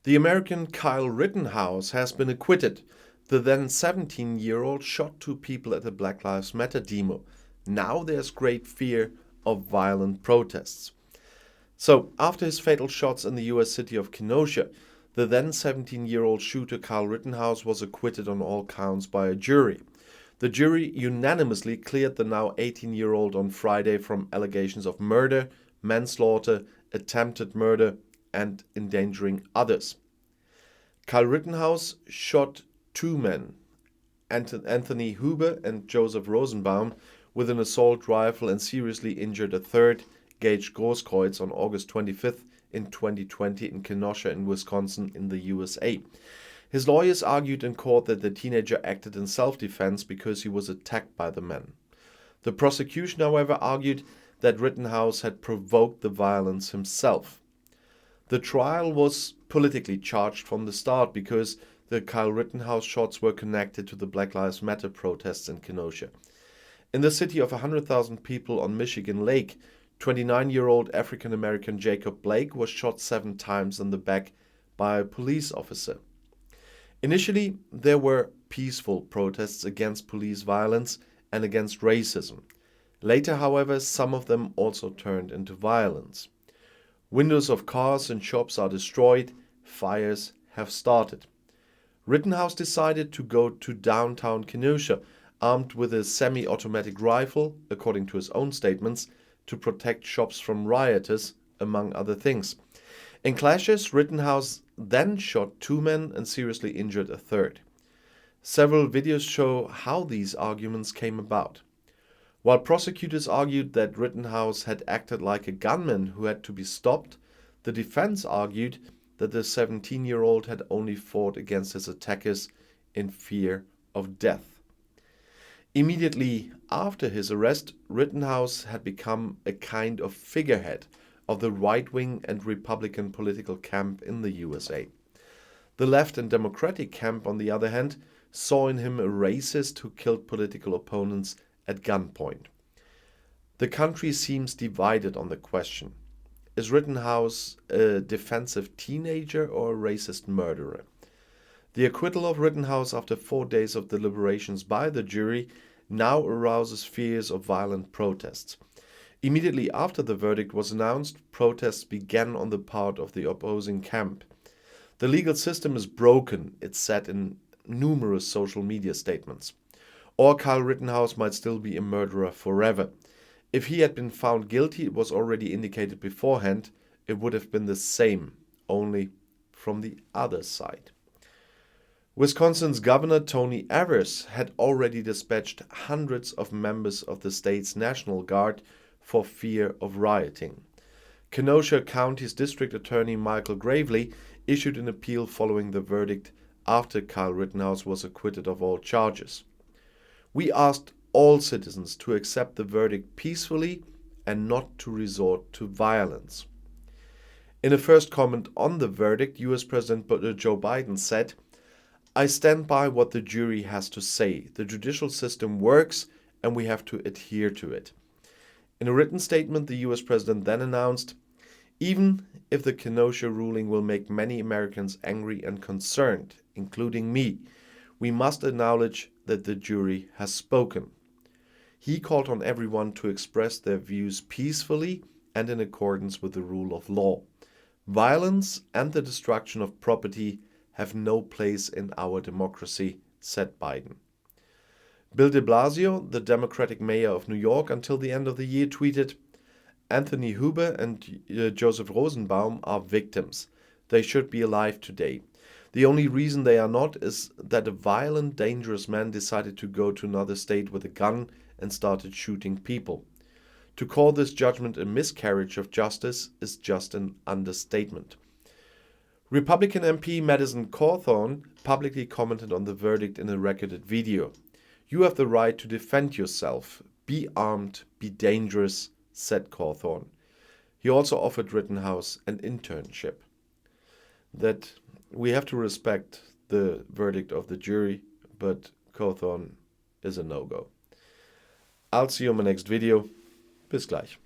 The American Kyle Rittenhouse has been acquitted. The then 17-year-old shot two people at a Black Lives Matter demo. Now there's great fear of violent protests. So, after his fatal shots in the US city of Kenosha, the then 17-year-old shooter Kyle Rittenhouse was acquitted on all counts by a jury. The jury unanimously cleared the now 18-year-old on Friday from allegations of murder, manslaughter, attempted murder, and endangering others. Kyle Rittenhouse shot two men, Anthony Huber and Joseph Rosenbaum, with an assault rifle and seriously injured a third, Gage Grosskreutz, on August 25th in 2020 in Kenosha in Wisconsin in the USA. His lawyers argued in court that the teenager acted in self-defense because he was attacked by the men. The prosecution, however, argued that Rittenhouse had provoked the violence himself. The trial was politically charged from the start because the Kyle Rittenhouse shots were connected to the Black Lives Matter protests in Kenosha. In the city of 100,000 people on Michigan Lake, 29-year-old African-American Jacob Blake was shot 7 times in the back by a police officer. Initially, there were peaceful protests against police violence and against racism. Later, however, some of them also turned into violence. Windows of cars and shops are destroyed, fires have started. Rittenhouse decided to go to downtown Kenosha, armed with a semi-automatic rifle, according to his own statements, to protect shops from rioters, among other things. In clashes, Rittenhouse then shot 2 men and seriously injured a third. Several videos show how these arguments came about. While prosecutors argued that Rittenhouse had acted like a gunman who had to be stopped, the defense argued that the 17-year-old had only fought against his attackers in fear of death. Immediately after his arrest, Rittenhouse had become a kind of figurehead of the right-wing and Republican political camp in the USA. The left and Democratic camp, on the other hand, saw in him a racist who killed political opponents at gunpoint. The country seems divided on the question: is Rittenhouse a defensive teenager or a racist murderer? The acquittal of Rittenhouse after 4 days of deliberations by the jury now arouses fears of violent protests. Immediately after the verdict was announced, protests began on the part of the opposing camp. The legal system is broken, it's said in numerous social media statements. Or Kyle Rittenhouse might still be a murderer forever. If he had been found guilty, it was already indicated beforehand, it would have been the same, only from the other side. Wisconsin's Governor Tony Evers had already dispatched hundreds of members of the state's National Guard for fear of rioting. Kenosha County's District Attorney Michael Gravely issued an appeal following the verdict after Kyle Rittenhouse was acquitted of all charges. We asked all citizens to accept the verdict peacefully and not to resort to violence. In a first comment on the verdict, US President Joe Biden said, "I stand by what the jury has to say. The judicial system works and we have to adhere to it." In a written statement, the US President then announced, "Even if the Kenosha ruling will make many Americans angry and concerned, including me, we must acknowledge that the jury has spoken." He called on everyone to express their views peacefully and in accordance with the rule of law. Violence and the destruction of property have no place in our democracy, said Biden. Bill de Blasio, the Democratic mayor of New York until the end of the year, tweeted, "Anthony Huber and Joseph Rosenbaum are victims. They should be alive today. The only reason they are not is that a violent, dangerous man decided to go to another state with a gun and started shooting people. To call this judgment a miscarriage of justice is just an understatement." Republican MP Madison Cawthorn publicly commented on the verdict in a recorded video. "You have the right to defend yourself. Be armed, be dangerous," said Cawthorn. He also offered Rittenhouse an internship. That we have to respect the verdict of the jury, but Cawthorn is a no-go. I'll see you in my next video. Bis gleich.